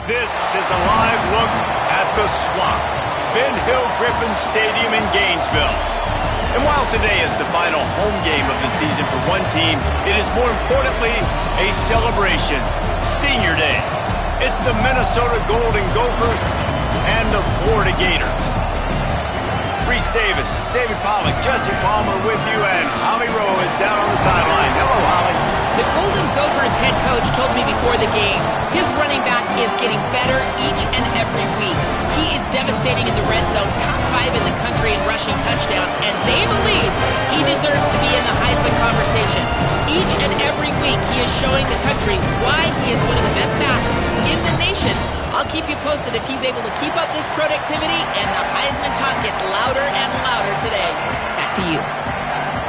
This is a live look at the Swamp, Ben Hill Griffin Stadium in Gainesville. And while today is the final home game of the season for one team, it is more importantly a celebration, Senior Day. It's the Minnesota Golden Gophers and the Florida Gators. Reese Davis, David Pollack, Jesse Palmer with you, and Holly Rowe is down on the sideline. Hello, Holly. The Golden Gophers head coach told me before the game, his running back is getting better each and every week. He is devastating in the red zone, top 5 in the country in rushing touchdowns, and they believe he deserves to be in the Heisman conversation. Each and every week, he is showing the country why he is one of the best backs in the nation. I'll keep you posted if he's able to keep up this productivity, and the Heisman talk gets louder and louder today. Back to you.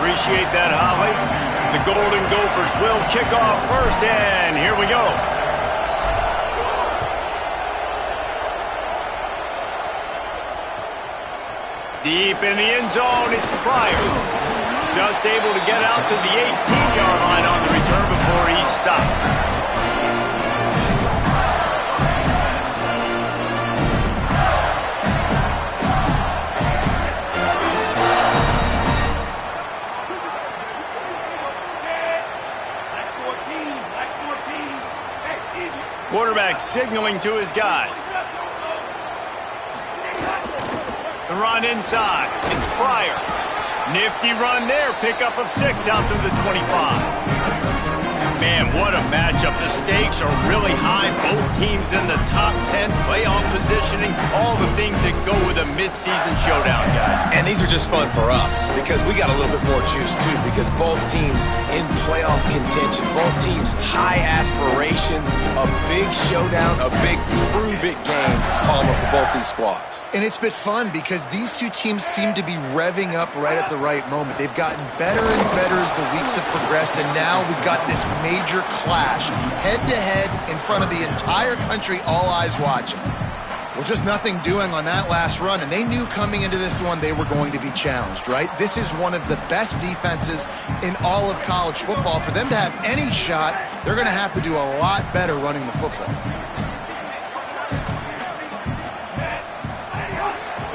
Appreciate that, Holly. The Golden Gophers will kick off first, and here we go. Deep in the end zone, it's Pryor. Just able to get out to the 18-yard line on the return before he stopped. Quarterback signaling to his guys. The run inside. It's Pryor. Nifty run there. Pickup of 6 out to the 25. Man, what a matchup. The stakes are really high. Both teams in the top 10 playoff positioning. All the things that go with a midseason showdown, guys. And these are just fun for us because we got a little bit more juice, too, because both teams in playoff contention, both teams high aspirations, a big showdown, a big prove-it game, Palmer, for both these squads. And it's been fun because these two teams seem to be revving up right at the right moment. They've gotten better and better as the weeks have progressed, and now we've got this major clash, head-to-head in front of the entire country, all eyes watching. Well, just nothing doing on that last run, and they knew coming into this one they were going to be challenged, right? This is one of the best defenses in all of college football. For them to have any shot, they're going to have to do a lot better running the football.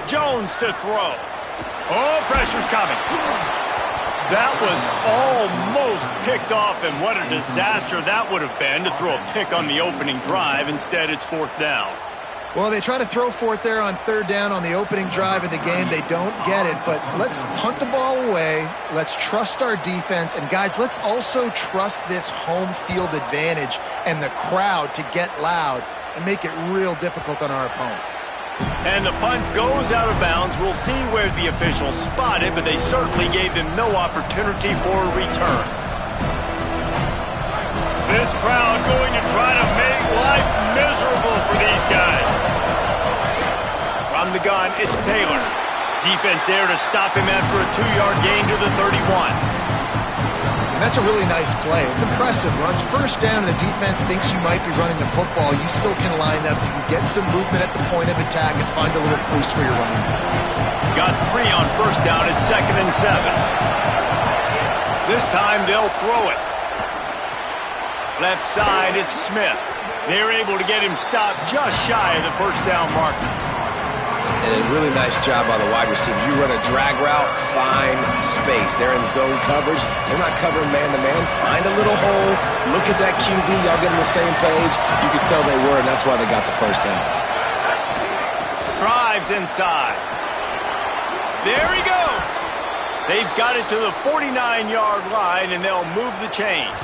Jones to throw. Oh, pressure's coming. That was almost picked off, and what a disaster that would have been to throw a pick on the opening drive. Instead, it's 4th down. Well, they try to throw for it there on 3rd down on the opening drive of the game. They don't get it, but let's punt the ball away. Let's trust our defense. And, guys, let's also trust this home field advantage and the crowd to get loud and make it real difficult on our opponent. And the punt goes out of bounds. We'll see where the officials spot it, but they certainly gave them no opportunity for a return. This crowd going to try to make life miserable for these guys. From the gun, it's Taylor. Defense there to stop him after a 2-yard gain to the 31. And that's a really nice play. It's impressive. Runs 1st down and the defense thinks you might be running the football. You still can line up. You can get some movement at the point of attack and find a little crease for your running back. Got 3 on 1st down at 2nd and 7. This time they'll throw it. Left side is Smith. They're able to get him stopped just shy of the 1st down marker. And a really nice job by the wide receiver. You run a drag route, find space. They're in zone coverage. They're not covering man-to-man. Find a little hole. Look at that QB. Y'all get on the same page. You could tell they were, and that's why they got the 1st down. Drives inside. There he goes. They've got it to the 49-yard line, and they'll move the chains.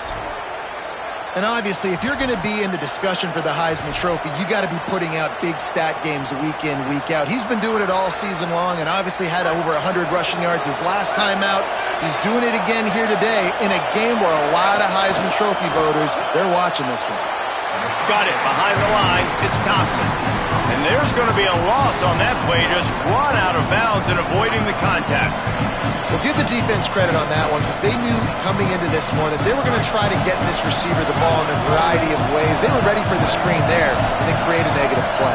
And obviously, if you're going to be in the discussion for the Heisman Trophy, you got to be putting out big stat games week in, week out. He's been doing it all season long and obviously had over 100 rushing yards his last time out. He's doing it again here today in a game where a lot of Heisman Trophy voters, they're watching this one. Got it behind the line. It's Thompson. And there's going to be a loss on that play, just run out of bounds and avoiding the contact. Well, give the defense credit on that one because they knew coming into this one that they were going to try to get this receiver the ball in a variety of ways. They were ready for the screen there and then create a negative play.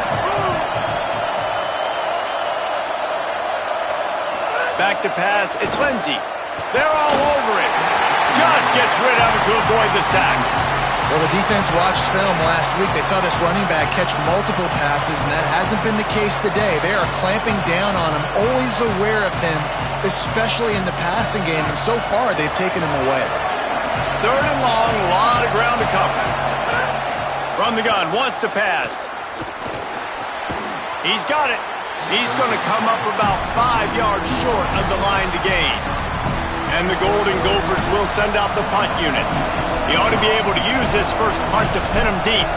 Back to pass. It's Lindsey. They're all over it. Just gets rid of it to avoid the sack. Well, the defense watched film last week. They saw this running back catch multiple passes, and that hasn't been the case today. They are clamping down on him, always aware of him, especially in the passing game, and so far they've taken him away. 3rd and long, a lot of ground to cover. From the gun, wants to pass. He's got it. He's going to come up about 5 yards short of the line to gain. And the Golden Gophers will send out the punt unit. He ought to be able to use this first punt to pin him deep.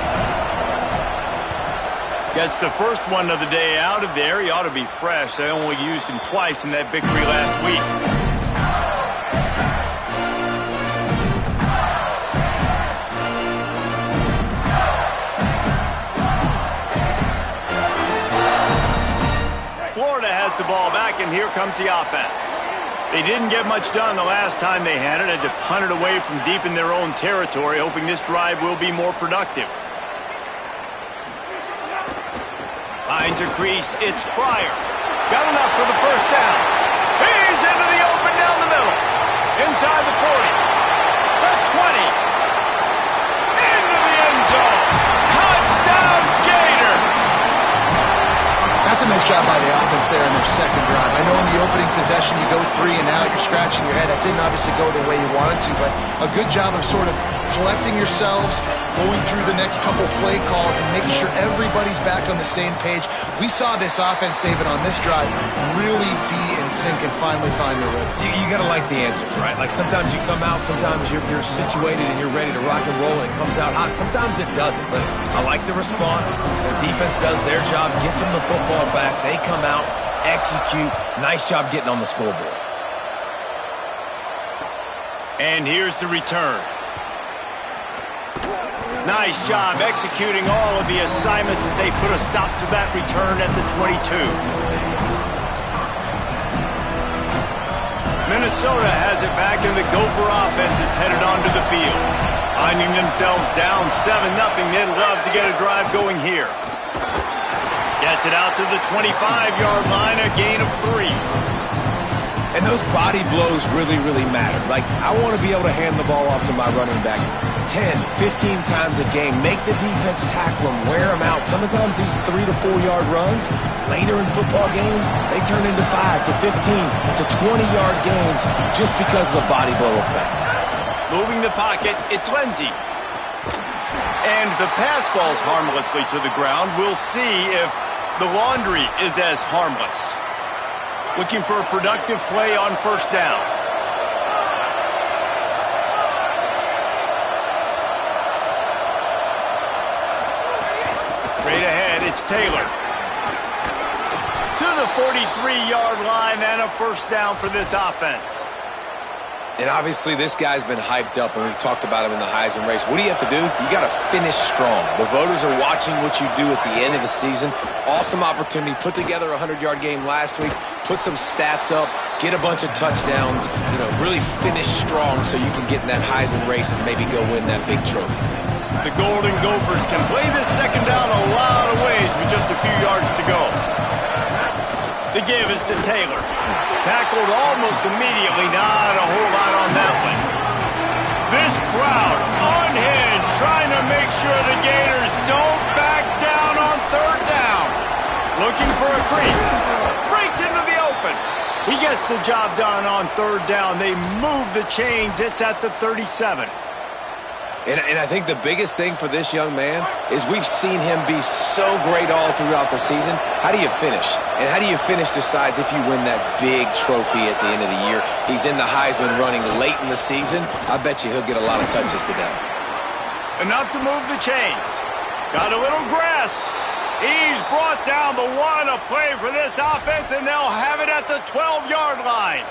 Gets the first one of the day out of there. He ought to be fresh. They only used him twice in that victory last week. Florida has the ball back, and here comes the offense. They didn't get much done the last time they had it. Had to punt it away from deep in their own territory, hoping this drive will be more productive. Finds a crease. It's Pryor. Got enough for the first down. He's into the open down the middle. Inside the 40. The 20. Into the end zone. Touchdown, Gator. That's a nice job by the offense there in their second drive. I know in the opening possession you go 3 and out, you're scratching your head. That didn't obviously go the way you wanted to, but a good job of sort of collecting yourselves, going through the next couple play calls and making sure everybody's back on the same page. We saw this offense, David, on this drive really be in sync and finally find their rhythm. You got to like the answers, right? Like sometimes you come out, sometimes you're situated and you're ready to rock and roll and it comes out hot. Sometimes it doesn't, but I like the response. The defense does their job, gets them the football back. They come out, execute. Nice job getting on the scoreboard. And here's the return. Nice job executing all of the assignments as they put a stop to that return at the 22. Minnesota has it back, and the Gopher offense is headed onto the field. Finding themselves down 7-0, they'd love to get a drive going here. Gets it out to the 25-yard line, a gain of 3. And those body blows really, really matter. Like, I want to be able to hand the ball off to my running back 10, 15 times a game. Make the defense tackle them, wear them out. Sometimes these 3 to 4 yard runs, later in football games, they turn into 5 to 15 to 20-yard gains just because of the body blow effect. Moving the pocket, it's Lindsey. And the pass falls harmlessly to the ground. We'll see if the laundry is as harmless. Looking for a productive play on first down. Straight ahead, it's Taylor. To the 43-yard line and a first down for this offense. And obviously this guy's been hyped up, and we've talked about him in the Heisman race. What do you have to do? You got to finish strong. The voters are watching what you do at the end of the season. Awesome opportunity. Put together a 100-yard game last week. Put some stats up. Get a bunch of touchdowns. You know, really finish strong so you can get in that Heisman race and maybe go win that big trophy. The Golden Gophers can play this second down a lot of ways with just a few yards to go. The give is to Taylor. Tackled almost immediately. Not a whole lot on that one. This crowd unhinged, trying to make sure the Gators don't back down on third down. Looking for a crease. Breaks into the open. He gets the job done on third down. They move the chains. It's at the 37. And I think the biggest thing for this young man is we've seen him be so great all throughout the season. How do you finish? And how do you finish decides if you win that big trophy at the end of the year. He's in the Heisman running late in the season. I bet you he'll get a lot of touches today. Enough to move the chains. Got a little grass. He's brought down the one a play for this offense, and they'll have it at the 12-yard line.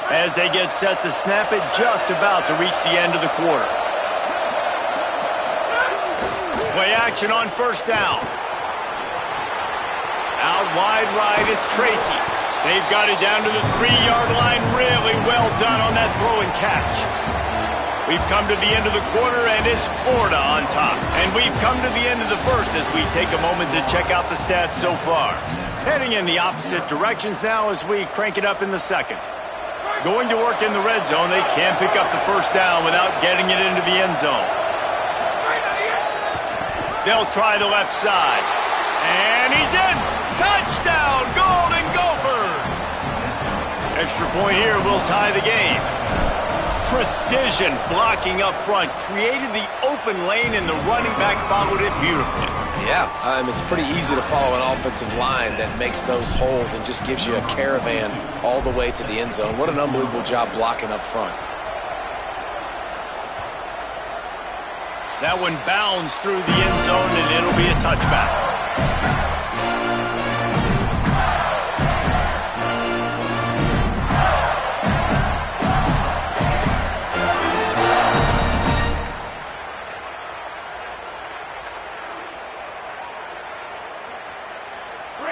As they get set to snap it, just about to reach the end of the quarter. Play action on first down. Out wide right, it's Tracy. They've got it down to the 3-yard line. Really well done on that throw and catch. We've come to the end of the quarter, and it's Florida on top. And we've come to the end of the first as we take a moment to check out the stats so far. Heading in the opposite directions now as we crank it up in the second. Going to work in the red zone. They can't pick up the first down without getting it into the end zone. They'll try the left side. And he's in! Touchdown! Golden Gophers! Extra point here will tie the game. Precision blocking up front created the open lane, and the running back followed it beautifully. Yeah, it's pretty easy to follow an offensive line that makes those holes and just gives you a caravan all the way to the end zone. What an unbelievable job blocking up front. That one bounds through the end zone, and it'll be a touchback.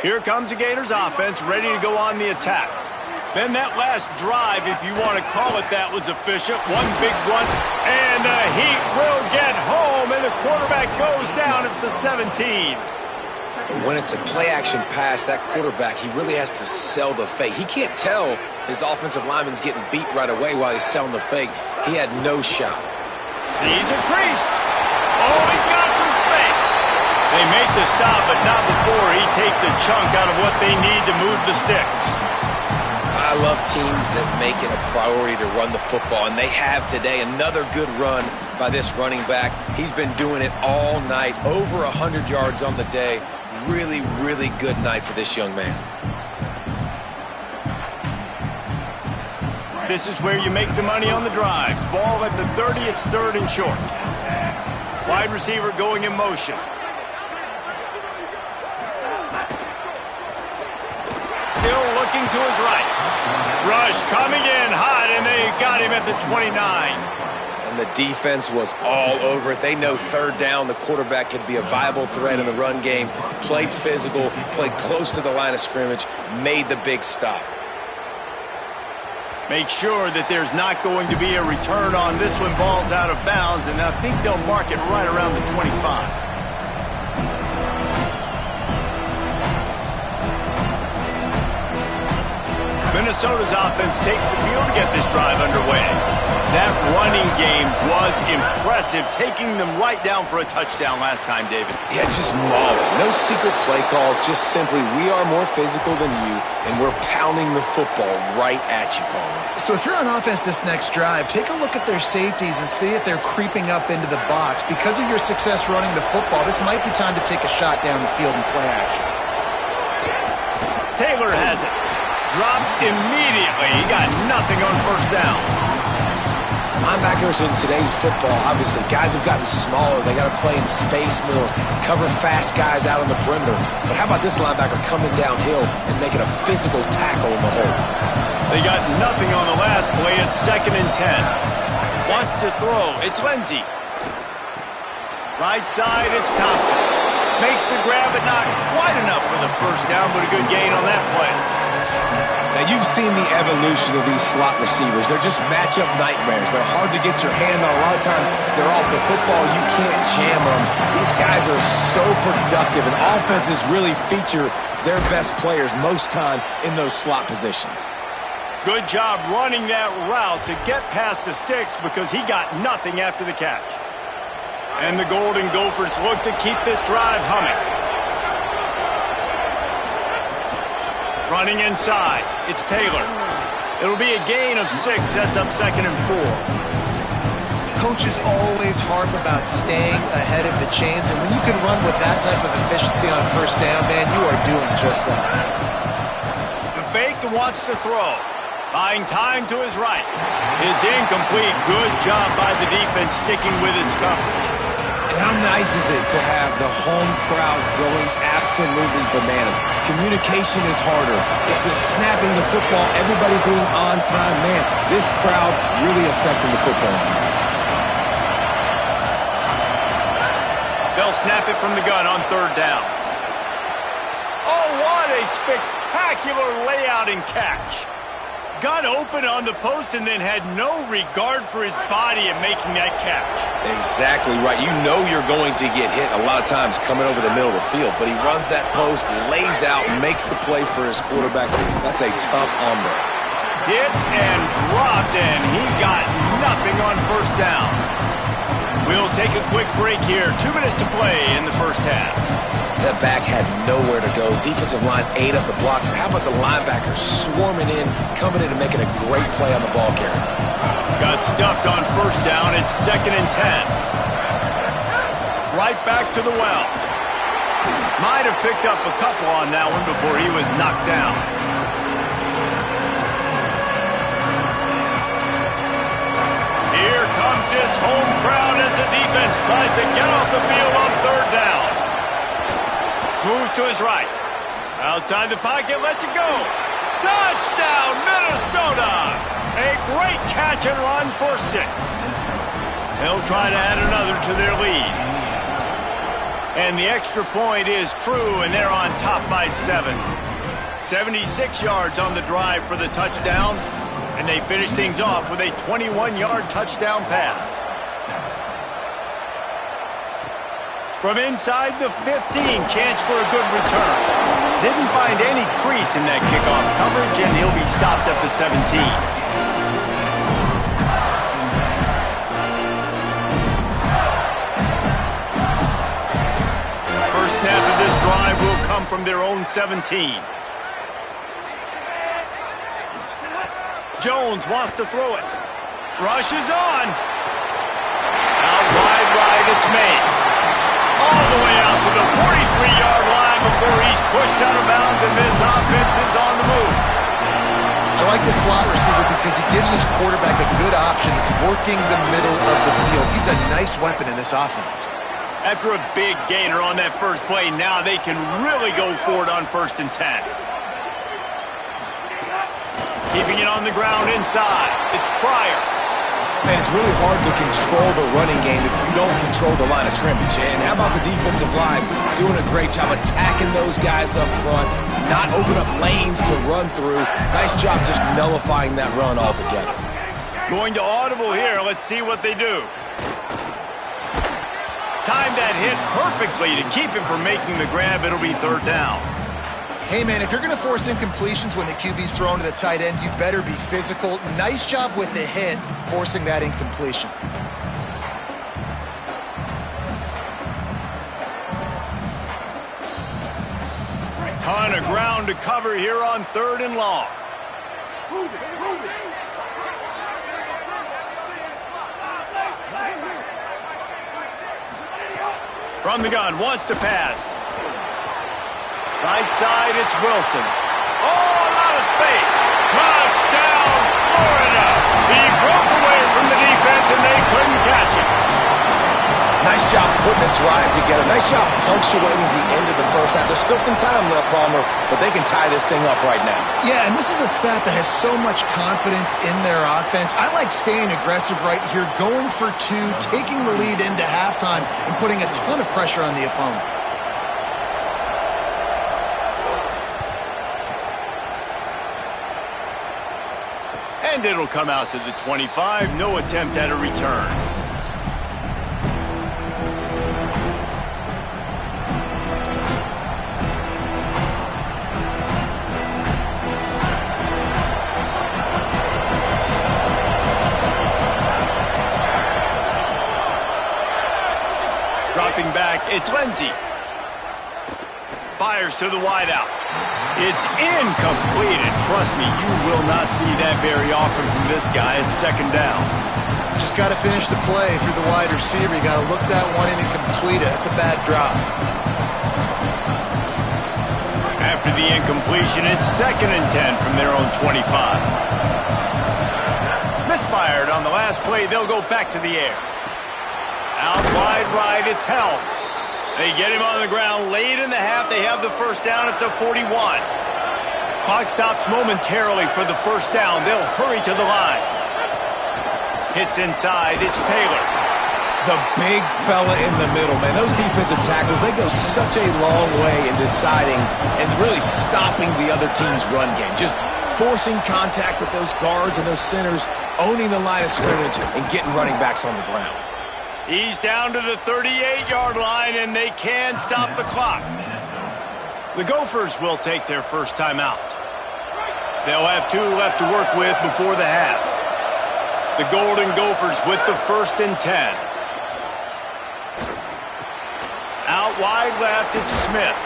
Here comes the Gators offense, ready to go on the attack. Then that last drive, if you want to call it that, was efficient. One big run, and the Heat will get home, and the quarterback goes down at the 17. When it's a play-action pass, that quarterback, he really has to sell the fake. He can't tell his offensive lineman's getting beat right away while he's selling the fake. He had no shot. Sees a crease. Oh, he's got some space. They make the stop, but not before he takes a chunk out of what they need to move the sticks. I love teams that make it a priority to run the football, and they have today. Another good run by this running back. He's been doing it all night, over 100 yards on the day. Really, really good night for this young man. This is where you make the money on the drive. Ball at the 30, it's third and short. Wide receiver going in motion. Still looking to his right. Rush coming in hot, and they got him at the 29. And the defense was all over it. They know third down, the quarterback could be a viable threat in the run game. Played physical, played close to the line of scrimmage, made the big stop. Make sure that there's not going to be a return on this when ball's out of bounds, and I think they'll mark it right around the 25. Minnesota's offense takes the field to get this drive underway. That running game was impressive, taking them right down for a touchdown last time, David. Yeah, just mauling. No secret play calls, just simply we are more physical than you, and we're pounding the football right at you, Palmer. So if you're on offense this next drive, take a look at their safeties and see if they're creeping up into the box. Because of your success running the football, this might be time to take a shot down the field and play action. Taylor has it. Dropped immediately. He got nothing on first down. Linebackers in today's football, obviously, guys have gotten smaller. They got to play in space more, cover fast guys out on the perimeter. But how about this linebacker coming downhill and making a physical tackle in the hole? They got nothing on the last play. It's 2nd and 10. Wants to throw. It's Lindsey. Right side, it's Thompson. Makes the grab, but not quite enough for the first down, but a good gain on that play. Now, you've seen the evolution of these slot receivers. They're just matchup nightmares. They're hard to get your hand on. A lot of times, they're off the football. You can't jam them. These guys are so productive, and offenses really feature their best players most time in those slot positions. Good job running that route to get past the sticks because he got nothing after the catch. And the Golden Gophers look to keep this drive humming. Running inside, it's Taylor. It'll be a gain of 6, sets up 2nd and 4. Coaches always harp about staying ahead of the chains, and when you can run with that type of efficiency on first down, man, you are doing just that. The fake wants to throw. Buying time to his right. It's incomplete. Good job by the defense sticking with its coverage. And how nice is it to have the home crowd going absolutely bananas? Communication is harder. The snapping the football, everybody being on time. Man, this crowd really affecting the football game. They'll snap it from the gun on 3rd down. Oh, what a spectacular layout and catch. Got open on the post and then had no regard for his body in making that catch. Exactly right. You know you're going to get hit a lot of times coming over the middle of the field, but he runs that post, lays out, makes the play for his quarterback. That's a tough hombre. Hit and dropped, and he got nothing on first down. We'll take a quick break here. 2 minutes to play in the first half. That back had nowhere to go. Defensive line ate up the blocks, but how about the linebackers swarming in, coming in and making a great play on the ball carrier? Got stuffed on first down. It's 2nd and 10. Right back to the well. Might have picked up a couple on that one before he was knocked down. Here comes his home crowd as the defense tries to get off the field on 3rd down. Move to his right. Outside the pocket, lets it go. Touchdown, Minnesota! A great catch and run for 6. They'll try to add another to their lead. And the extra point is true, and they're on top by 7. 76 yards on the drive for the touchdown, and they finish things off with a 21-yard touchdown pass. From inside the 15, chance for a good return. Didn't find any crease in that kickoff coverage, and he'll be stopped at the 17. First snap of this drive will come from their own 17. Jones wants to throw it. Rushes on. Out wide right, it's Mays. All the way out to the 43-yard line before he's pushed out of bounds, and this offense is on the move. I like the slot receiver because he gives his quarterback a good option working the middle of the field. He's a nice weapon in this offense. After a big gainer on that first play, now they can really go for it on 1st and 10. Keeping it on the ground inside. It's Pryor. Man, it's really hard to control the running game if you don't control the line of scrimmage. And how about the defensive line doing a great job attacking those guys up front, not open up lanes to run through. Nice job just nullifying that run altogether. Going to audible here. Let's see what they do. Timed that hit perfectly to keep him from making the grab. It'll be 3rd down. Hey, man, if you're going to force incompletions when the QB's thrown to the tight end, you better be physical. Nice job with the hit, forcing that incompletion. Ton of ground to cover here on 3rd and long. From the gun, wants to pass. Right side, it's Wilson. Oh, a lot of space. Touchdown, Florida. He broke away from the defense, and they couldn't catch him. Nice job putting the drive together. Nice job punctuating the end of the first half. There's still some time left, Palmer, but they can tie this thing up right now. Yeah, and this is a staff that has so much confidence in their offense. I like staying aggressive right here, going for 2, taking the lead into halftime, and putting a ton of pressure on the opponent. And it'll come out to the 25. No attempt at a return. Dropping back, it's Lindsey. Fires to the wideout. It's incomplete, and trust me, you will not see that very often from this guy. It's 2nd down. Just got to finish the play if you're the wide receiver. You got to look that one in and complete it. It's a bad drop. After the incompletion, it's 2nd and 10 from their own 25. Misfired on the last play. They'll go back to the air. Out wide right, it's Helms. They get him on the ground late in the half. They have the first down at the 41. Clock stops momentarily for the first down. They'll hurry to the line. Hits inside. It's Taylor. The big fella in the middle, man. Those defensive tackles, they go such a long way in deciding and really stopping the other team's run game. Just forcing contact with those guards and those centers, owning the line of scrimmage, and getting running backs on the ground. He's down to the 38-yard line, and they can stop the clock. The Gophers will take their first timeout. They'll have 2 left to work with before the half. The Golden Gophers with the 1st and 10. Out wide left, it's Smith.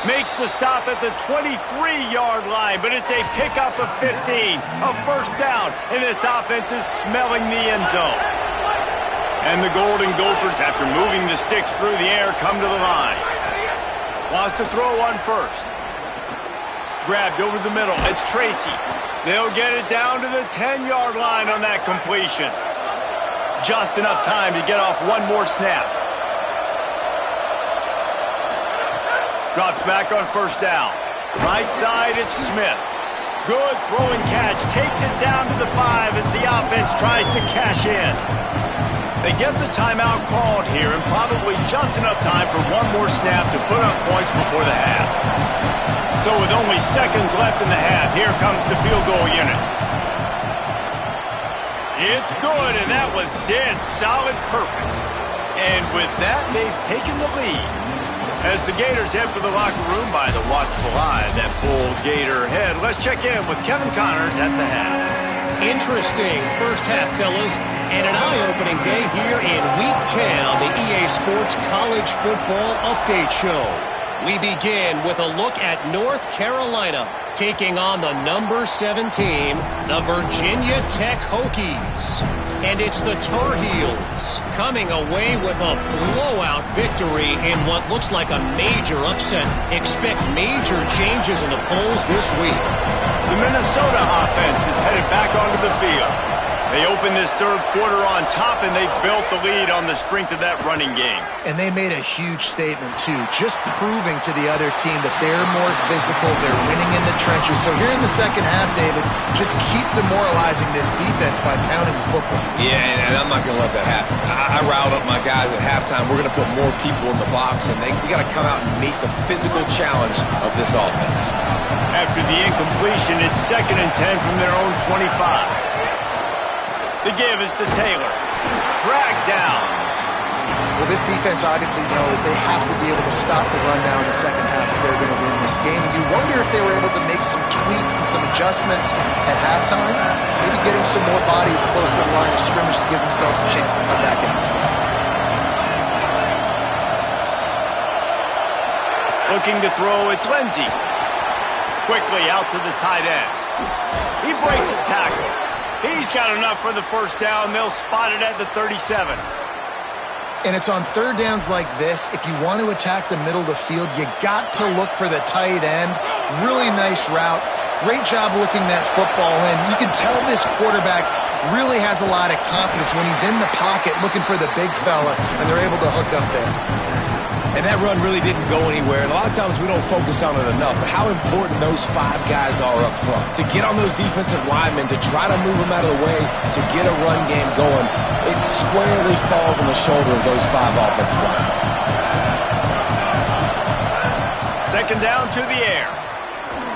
Makes the stop at the 23-yard line, but it's a pickup of 15. A first down, and this offense is smelling the end zone. And the Golden Gophers, after moving the sticks through the air, come to the line. Wants to throw on first. Grabbed over the middle. It's Tracy. They'll get it down to the 10-yard line on that completion. Just enough time to get off one more snap. Drops back on first down. Right side, it's Smith. Good throwing catch. Takes it down to the 5 as the offense tries to cash in. They get the timeout called here, and probably just enough time for one more snap to put up points before the half. So with only seconds left in the half, here comes the field goal unit. It's good, and that was dead solid perfect. And with that, they've taken the lead. As the Gators head for the locker room by the watchful eye, that full Gator head. Let's check in with Kevin Connors at the half. Interesting first half, fellas, and an eye-opening day here in Week 10 on the EA Sports College Football Update Show. We begin with a look at North Carolina taking on the number 7 team, the Virginia Tech Hokies. And it's the Tar Heels coming away with a blowout victory in what looks like a major upset. Expect major changes in the polls this week. The Minnesota offense is headed back onto the field. They opened this third quarter on top, and they built the lead on the strength of that running game. And they made a huge statement, too, just proving to the other team that they're more physical, they're winning in the trenches. So here in the second half, David, just keep demoralizing this defense by pounding the football. Yeah, and I'm not going to let that happen. I riled up my guys at halftime. We're going to put more people in the box, and we got to come out and meet the physical challenge of this offense. After the incompletion, it's 2nd and 10 from their own 25. The give is to Taylor. Dragged down. Well, this defense obviously knows they have to be able to stop the run now in the second half if they're going to win this game. And you wonder if they were able to make some tweaks and some adjustments at halftime, maybe getting some more bodies close to the line of scrimmage to give themselves a chance to come back in this game. Looking to throw, it's Lindsey. Quickly out to the tight end. He breaks a tackle. He's got enough for the first down. They'll spot it at the 37. And it's on third downs like this. If you want to attack the middle of the field, you got to look for the tight end. Really nice route. Great job looking that football in. You can tell this quarterback really has a lot of confidence when he's in the pocket looking for the big fella, and they're able to hook up there. And that run really didn't go anywhere. And a lot of times we don't focus on it enough, but how important those 5 guys are up front. To get on those defensive linemen, to try to move them out of the way, to get a run game going, it squarely falls on the shoulder of those 5 offensive linemen. 2nd down to the air.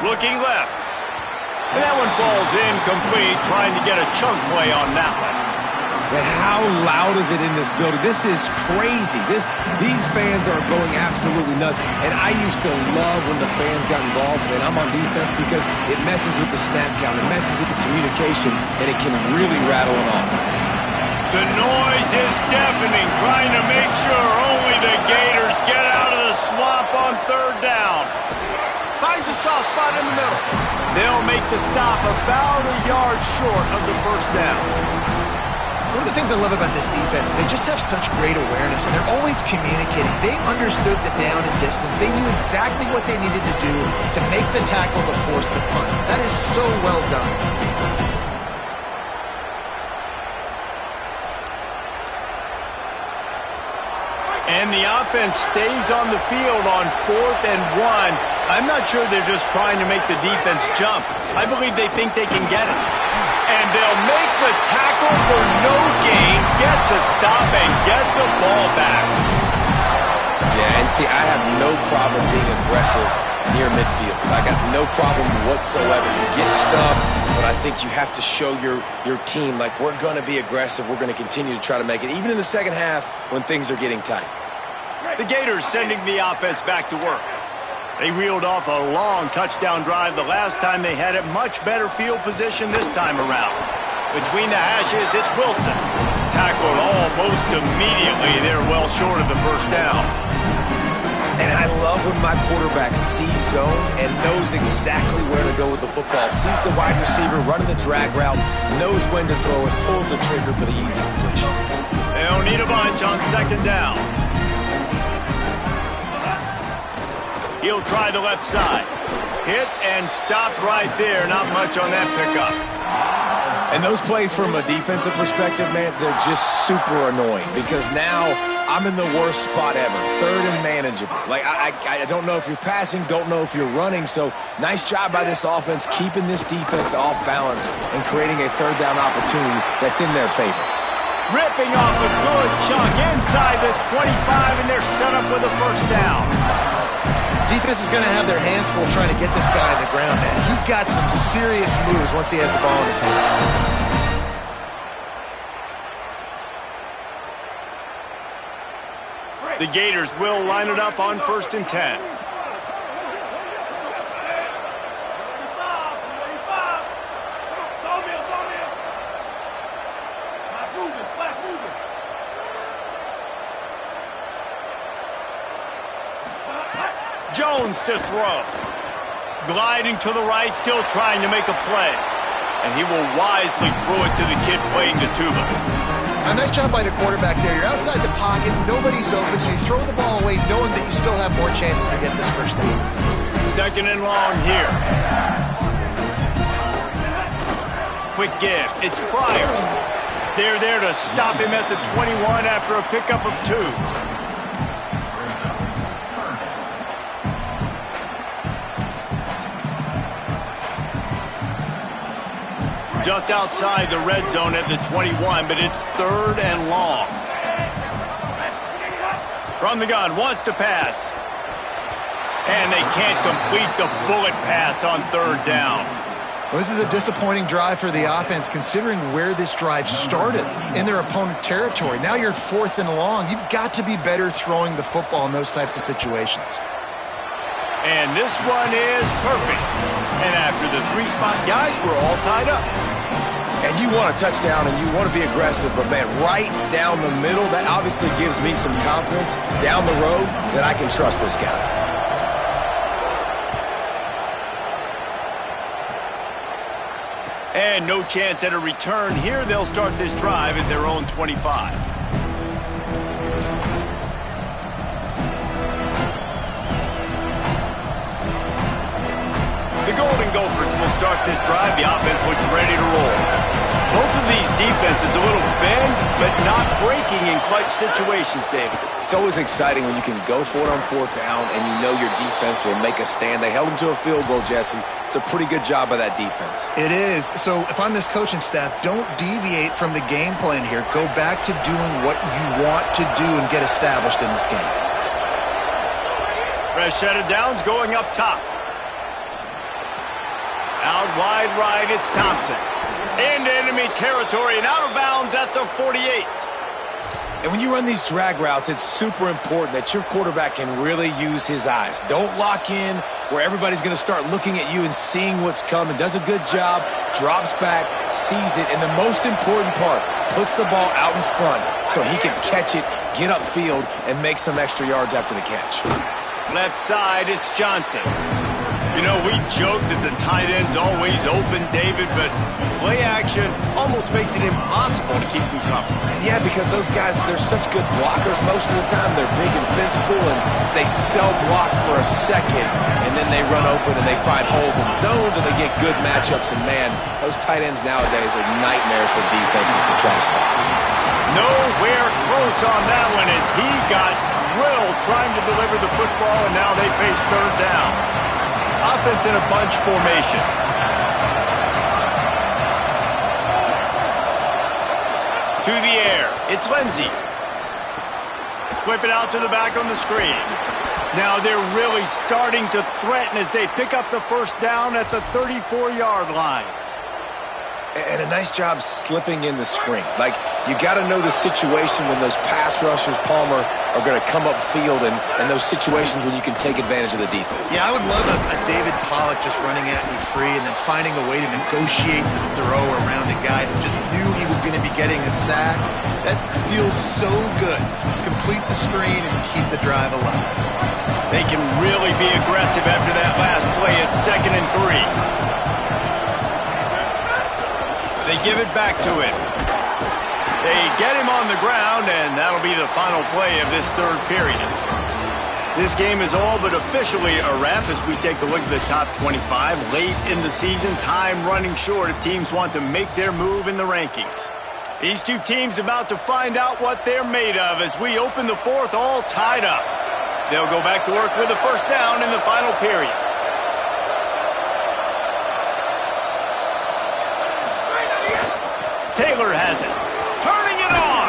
Looking left. And that one falls incomplete, trying to get a chunk play on that one. And how loud is it in this building? This is crazy. These fans are going absolutely nuts. And I used to love when the fans got involved, and I'm on defense, because it messes with the snap count, it messes with the communication, and it can really rattle an offense. The noise is deafening, trying to make sure only the Gators get out of the swamp on third down. Finds a soft spot in the middle. They'll make the stop about a yard short of the first down. One of the things I love about this defense, they just have such great awareness, and they're always communicating. They understood the down and distance. They knew exactly what they needed to do to make the tackle to force the punt. That is so well done. And the offense stays on the field on 4th and 1. I'm not sure they're just trying to make the defense jump. I believe they think they can get it. And they'll make the tackle for no gain, get the stop, and get the ball back. Yeah, and see, I have no problem being aggressive near midfield. I got no problem whatsoever. You get stuffed, but I think you have to show your team, like, we're going to be aggressive. We're going to continue to try to make it, even in the second half when things are getting tight. The Gators sending the offense back to work. They reeled off a long touchdown drive the last time they had it. Much better field position this time around. Between the hashes, it's Wilson. Tackled almost immediately. They're well short of the first down. And I love when my quarterback sees zone and knows exactly where to go with the football. Sees the wide receiver running the drag route, knows when to throw it, pulls the trigger for the easy completion. They don't need a bunch on second down. He'll try the left side. Hit and stop right there. Not much on that pickup. And those plays from a defensive perspective, man, they're just super annoying because now I'm in the worst spot ever. Third and manageable. Like, I don't know if you're passing, don't know if you're running. So nice job by this offense keeping this defense off balance and creating a third down opportunity that's in their favor. Ripping off a good chunk inside the 25, and they're set up with a first down. Defense is going to have their hands full trying to get this guy on the ground, man. He's got some serious moves once he has the ball in his hands. The Gators will line it up on 1st and 10. Jones to throw. Gliding to the right, still trying to make a play. And he will wisely throw it to the kid playing the tuba. A nice job by the quarterback there. You're outside the pocket, nobody's open, so you throw the ball away knowing that you still have more chances to get this first down. Second and long here. Quick give. It's Pryor. They're there to stop him at the 21 after a pickup of 2. Just outside the red zone at the 21, but it's 3rd and long. From the gun, wants to pass. And they can't complete the bullet pass on 3rd down. Well, this is a disappointing drive for the offense considering where this drive started, in their opponent territory. Now you're 4th and long. You've got to be better throwing the football in those types of situations. And this one is perfect. And after the 3-spot guys, we're all tied up. And you want a touchdown and you want to be aggressive, but, man, right down the middle, that obviously gives me some confidence down the road that I can trust this guy. And no chance at a return here. They'll start this drive at their own 25. The Golden Gophers will start this drive. The offense looks ready to roll. Both of these defenses a little bend, but not breaking in clutch situations, David. It's always exciting when you can go for it on 4th down and you know your defense will make a stand. They held them to a field goal, Jesse. It's a pretty good job by that defense. It is. So if I'm this coaching staff, don't deviate from the game plan here. Go back to doing what you want to do and get established in this game. Fresh set of downs going up top. Out wide right, it's Thompson. Into enemy territory and out of bounds at the 48. And when you run these drag routes, it's super important that your quarterback can really use his eyes. Don't lock in where everybody's going to start looking at you and seeing what's coming. Does a good job, drops back, sees it, and the most important part, puts the ball out in front so he can catch it, get upfield, and make some extra yards after the catch. Left side, it's Johnson. You know, we joke that the tight end's always open, David, but play action almost makes it impossible to keep them covered. And yeah, because those guys, they're such good blockers most of the time. They're big and physical, and they self-block for a second, and then they run open and they find holes in zones, or they get good matchups. And, man, those tight ends nowadays are nightmares for defenses to try to stop. Nowhere close on that one as he got drilled trying to deliver the football, and now they face 3rd down. Offense in a bunch formation. To the air. It's Lindsey. Flip it out to the back on the screen. Now they're really starting to threaten as they pick up the first down at the 34-yard line. And a nice job slipping in the screen. Like, you got to know the situation when those pass rushers, Palmer, are going to come upfield and those situations when you can take advantage of the defense. Yeah, I would love a David Pollock just running at me free and then finding a way to negotiate the throw around a guy who just knew he was going to be getting a sack. That feels so good. Complete the screen and keep the drive alive. They can really be aggressive after that last play at 2nd and 3. They give it back to him. They get him on the ground, and that'll be the final play of this third period. This game is all but officially a wrap as we take a look at the top 25. Late in the season, time running short if teams want to make their move in the rankings. These two teams about to find out what they're made of as we open the fourth all tied up. They'll go back to work with the first down in the final period. Taylor has it. Turning it on.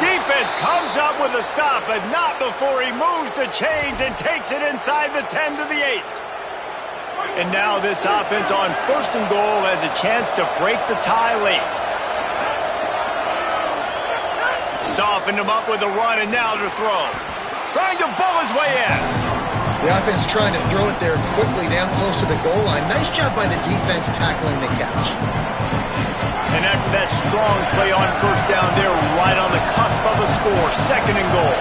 Defense comes up with a stop, but not before he moves the chains and takes it inside the 10 to the 8. And now this offense on 1st and goal has a chance to break the tie late. Softened him up with a run, and now to throw. Trying to bull his way in. The offense trying to throw it there quickly down close to the goal line. Nice job by the defense tackling the catch. And after that strong play on first down, they're right on the cusp of a score. 2nd and goal.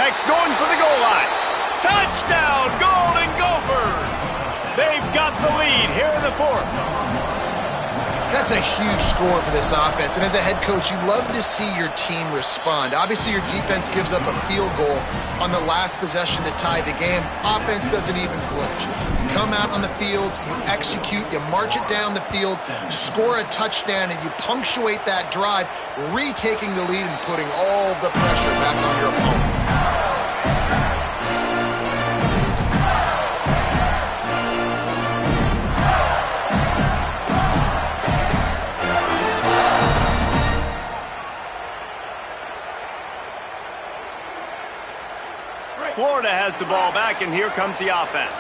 Beck's going for the goal line. Touchdown, Golden Gophers! They've got the lead here in the fourth. That's a huge score for this offense, and as a head coach, you love to see your team respond. Obviously, your defense gives up a field goal on the last possession to tie the game. Offense doesn't even flinch. You come out on the field, you execute, you march it down the field, score a touchdown, and you punctuate that drive, retaking the lead and putting all of the pressure back on your opponent. Florida has the ball back, and here comes the offense.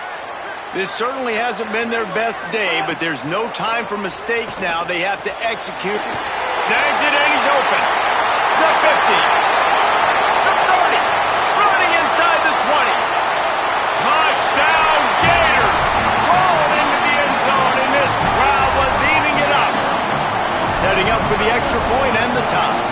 This certainly hasn't been their best day, but there's no time for mistakes now. They have to execute. Snags it, and he's open. The 50. The 30. Running inside the 20. Touchdown, Gators. Rolled into the end zone, and this crowd was eating it up. Setting up for the extra point and the tie.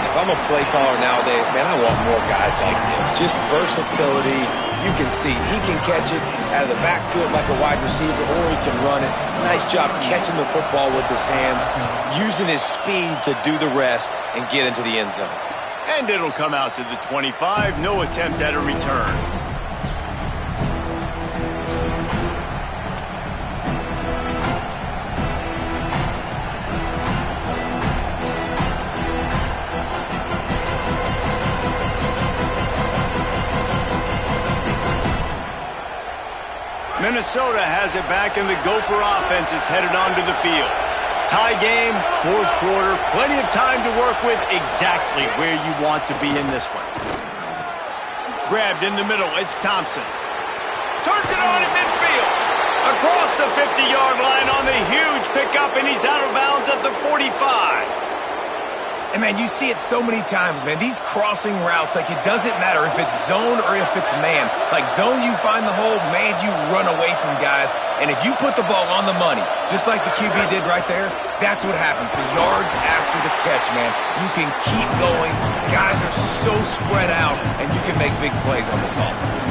If I'm a play caller nowadays, man, I want more guys like this. Just versatility. You can see he can catch it out of the backfield like a wide receiver, or he can run it. Nice job catching the football with his hands, using his speed to do the rest and get into the end zone. And it'll come out to the 25. No attempt at a return. Minnesota has it back, and the Gopher offense is headed onto the field. Tie game, fourth quarter, plenty of time to work with, exactly where you want to be in this one. Grabbed in the middle, it's Thompson. Turns it on at midfield. Across the 50-yard line on the huge pickup, and he's out of bounds at the 45. And, man, you see it so many times, man. These crossing routes, like, it doesn't matter if it's zone or if it's man. Like, zone, you find the hole. Man, you run away from guys. And if you put the ball on the money, just like the QB did right there, that's what happens. The yards after the catch, man. You can keep going. Guys are so spread out, and you can make big plays on this offense.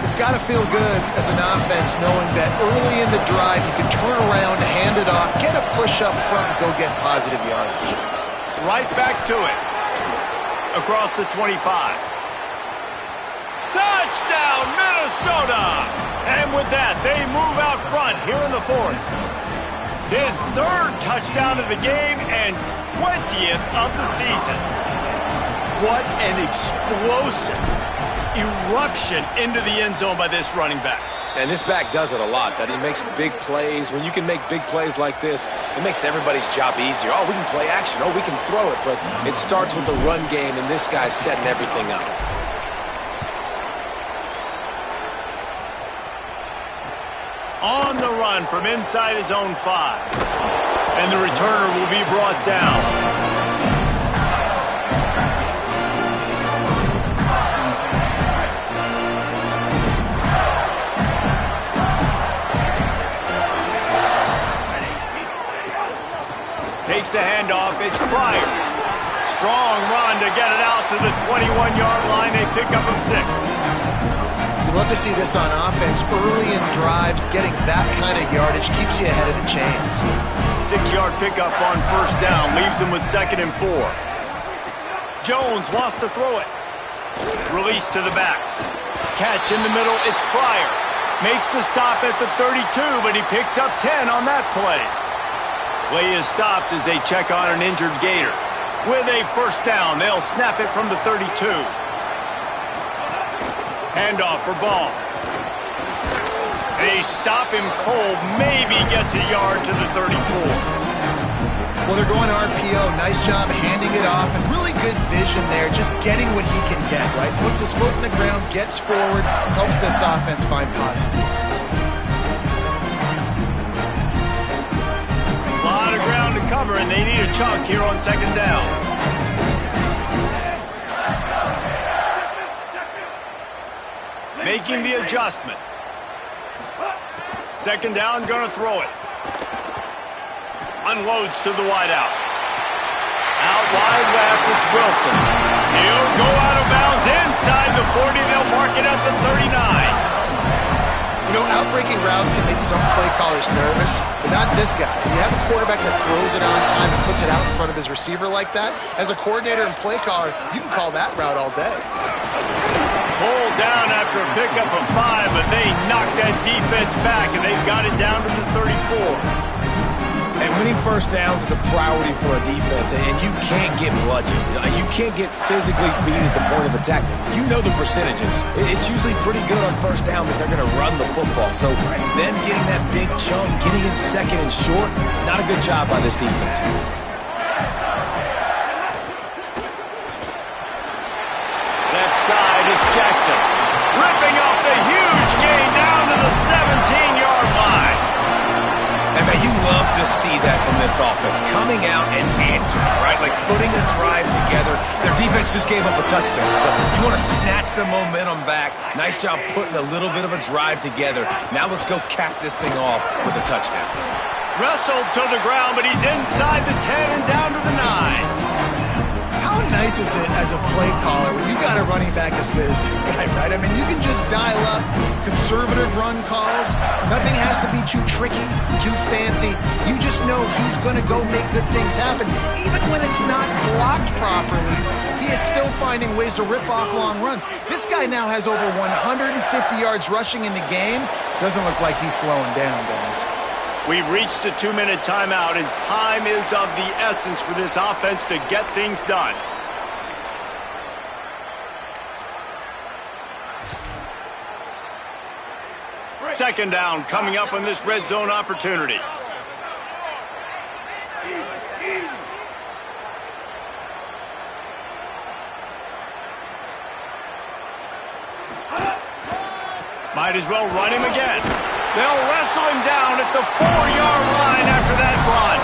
It's got to feel good as an offense knowing that early in the drive you can turn around, hand it off, get a push up front, and go get positive yardage. Right back to it. Across the 25. Touchdown, Minnesota! And with that, they move out front here in the fourth. His third touchdown of the game and 20th of the season. What an explosive eruption into the end zone by this running back. And this back does it a lot, that he makes big plays. When you can make big plays like this, it makes everybody's job easier. Oh, we can play action. Oh, we can throw it. But it starts with the run game, and this guy's setting everything up. On the run from inside his own 5. And the returner will be brought down. Takes the handoff. It's Pryor. Strong run to get it out to the 21-yard line. They pick up a 6. You love to see this on offense. Early in drives, getting that kind of yardage keeps you ahead of the chains. 6-yard pickup on first down. Leaves them with 2nd and 4. Jones wants to throw it. Release to the back. Catch in the middle. It's Pryor. Makes the stop at the 32, but he picks up 10 on that play. Play is stopped as they check on an injured Gator. With a first down, they'll snap it from the 32. Handoff for Ball. They stop him cold, maybe gets a yard to the 34. Well, they're going RPO. Nice job handing it off, and really good vision there, just getting what he can get, right? Puts his foot in the ground, gets forward, helps this offense find positive yards. A lot of ground to cover, and they need a chunk here on 2nd down. Making the adjustment. 2nd down, gonna throw it. Unloads to the wideout. Out wide left, it's Wilson. He'll go out of bounds inside the 40. They'll mark it at the 39. You know, outbreaking routes can make some play callers nervous, but not this guy. When you have a quarterback that throws it on time and puts it out in front of his receiver like that, as a coordinator and play caller, you can call that route all day. Pulled down after a pickup of 5, but they knock that defense back, and they've got it down to the 34. And winning first downs is a priority for a defense, and you can't get bludgeoned. You can't get physically beat at the point of attack. You know the percentages. It's usually pretty good on first down that they're going to run the football. So them getting that big chunk, getting it 2nd and short, not a good job by this defense. Left side, it's Jackson. Ripping up the huge gain down to the 17-yard line. And man, you love to see that from this offense. Coming out and answering, right? Like putting a drive together. Their defense just gave up a touchdown. But you want to snatch the momentum back. Nice job putting a little bit of a drive together. Now let's go cap this thing off with a touchdown. Wrestled to the ground, but he's inside the 10 and down to the 9. How nice is it as a play caller when you've got a running back as good as this guy, right? I mean, you can just dial up conservative run calls. Nothing has to be too tricky, too fancy. You just know he's going to go make good things happen. Even when it's not blocked properly, he is still finding ways to rip off long runs. This guy now has over 150 yards rushing in the game. Doesn't look like he's slowing down, guys. We've reached the 2-minute timeout, and time is of the essence for this offense to get things done. Second down coming up on this red zone opportunity. Might as well run him again. They'll wrestle him down at the 4-yard line after that run.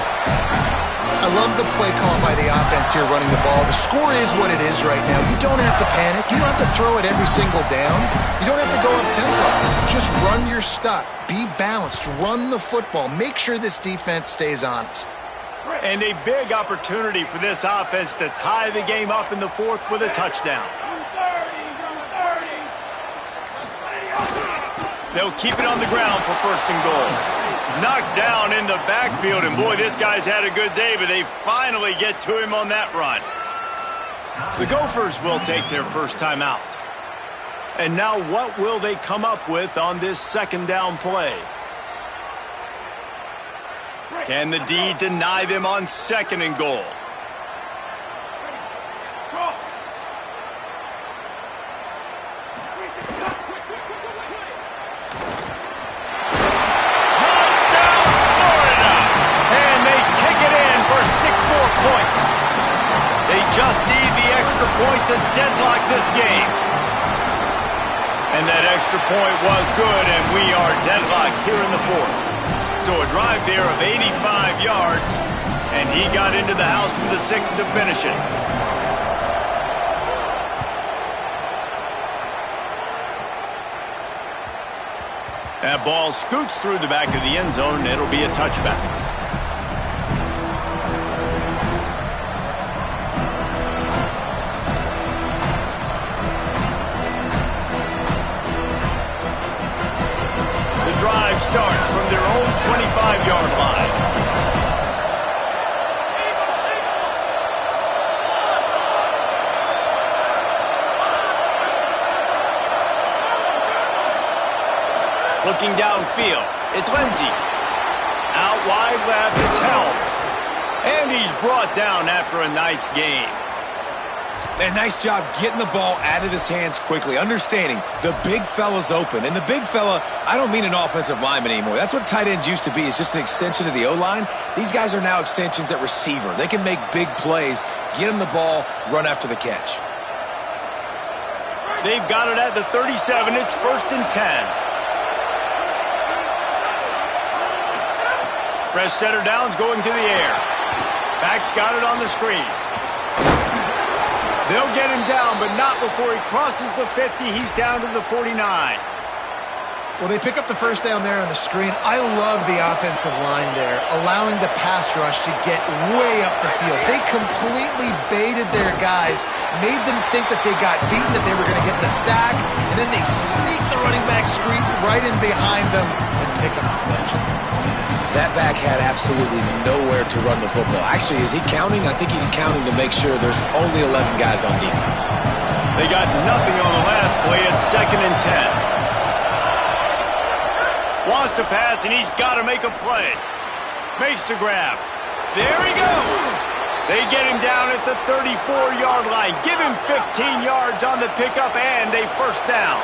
I love the play call by the offense here running the ball. The score is what it is right now. You don't have to panic. You don't have to throw it every single down. You don't have to go up tempo. Just run your stuff. Be balanced. Run the football. Make sure this defense stays honest. And a big opportunity for this offense to tie the game up in the 4th with a touchdown. They'll keep it on the ground for 1st and goal. Knocked down in the backfield, and boy, this guy's had a good day, but they finally get to him on that run. The Gophers will take their first time out. And now what will they come up with on this 2nd down play? Can the D deny them on 2nd and goal? point to deadlock this game. And that extra point was good, and we are deadlocked here in the fourth. So a drive there of 85 yards, and he got into the house for the 6 to finish it. That ball scoots through the back of the end zone, and it'll be a touchback. The drive starts from their own 25-yard line. Looking downfield, it's Lindsey. Out wide left, it's Helms. And he's brought down after a nice gain. And nice job getting the ball out of his hands quickly, understanding the big fella's open. And the big fella, I don't mean an offensive lineman anymore. That's what tight ends used to be, is just an extension of the O-line. These guys are now extensions at receiver. They can make big plays, get him the ball, run after the catch. They've got it at the 37. It's 1st and 10. Fresh center down's going to the air. Back's got it on the screen. They'll get him down, but not before he crosses the 50. He's down to the 49. Well, they pick up the first down there on the screen. I love the offensive line there, allowing the pass rush to get way up the field. They completely baited their guys, made them think that they got beaten, that they were going to get the sack, and then they sneaked the running back screen right in behind them and pick up the deflection. That back had absolutely nowhere to run the football. Actually, is he counting? I think he's counting to make sure there's only 11 guys on defense. They got nothing on the last play. It's 2nd and 10. Wants to pass, and he's got to make a play. Makes the grab. There he goes. They get him down at the 34-yard line. Give him 15 yards on the pickup and a first down.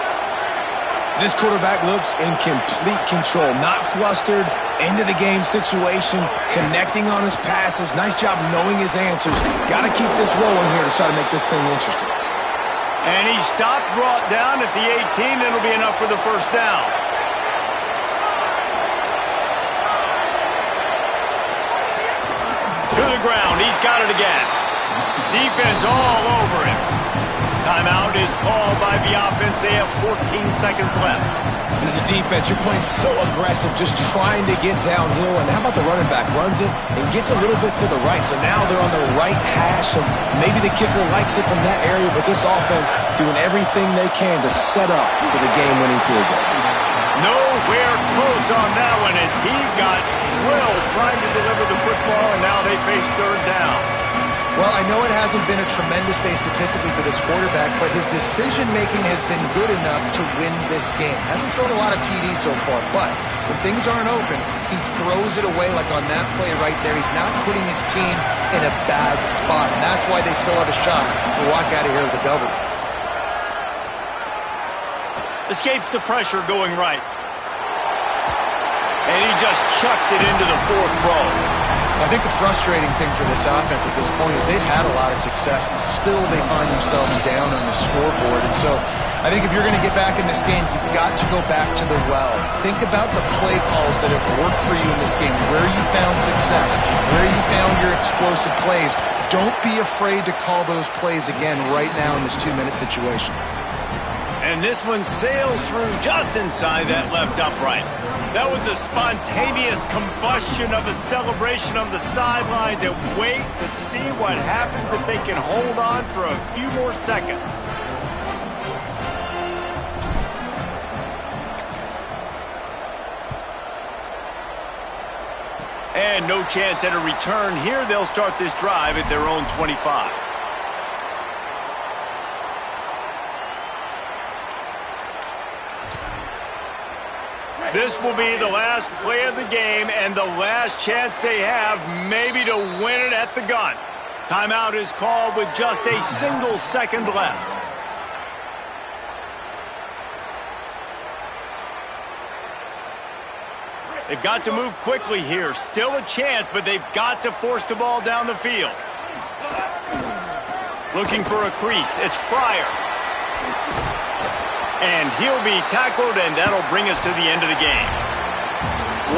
This quarterback looks in complete control, not flustered, into the game situation, connecting on his passes. Nice job knowing his answers. Got to keep this rolling here to try to make this thing interesting. And he stopped, brought down at the 18. It'll be enough for the first down. To the ground. He's got it again. Defense all over him. Timeout is called by the offense. They have 14 seconds left. And as a defense, you're playing so aggressive, just trying to get downhill. And how about the running back? Runs it and gets a little bit to the right. So now they're on the right hash. And maybe the kicker likes it from that area. But this offense doing everything they can to set up for the game-winning field goal. Nowhere close on that one as he got drilled trying to deliver the football. And now they face third down. Well, I know it hasn't been a tremendous day statistically for this quarterback, but his decision-making has been good enough to win this game. Hasn't thrown a lot of TDs so far, but when things aren't open, he throws it away like on that play right there. He's not putting his team in a bad spot, and that's why they still have a shot to walk out of here with a W. Escapes the pressure going right. And he just chucks it into the fourth row. I think the frustrating thing for this offense at this point is they've had a lot of success, and still they find themselves down on the scoreboard. And so I think if you're going to get back in this game, you've got to go back to the well. Think about the play calls that have worked for you in this game, where you found success, where you found your explosive plays. Don't be afraid to call those plays again right now in this 2-minute situation. And this one sails through just inside that left upright. That was a spontaneous combustion of a celebration on the sidelines, and wait to see what happens if they can hold on for a few more seconds. And no chance at a return here. They'll start this drive at their own 25. This will be the last play of the game and the last chance they have maybe to win it at the gun. Timeout is called with just a single second left. They've got to move quickly here. Still a chance, but they've got to force the ball down the field. Looking for a crease. It's Pryor. And he'll be tackled, and that'll bring us to the end of the game.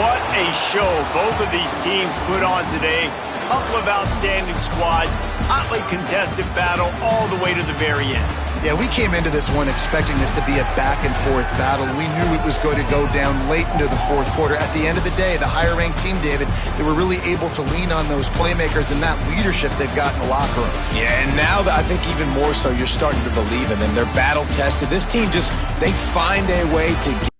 What a show both of these teams put on today. Couple of outstanding squads, hotly contested battle all the way to the very end. Yeah, we came into this one expecting this to be a back-and-forth battle. We knew it was going to go down late into the fourth quarter. At the end of the day, the higher-ranked team, David, they were really able to lean on those playmakers and that leadership they've got in the locker room. Yeah, and now I think even more so, you're starting to believe in them. They're battle-tested. This team they find a way to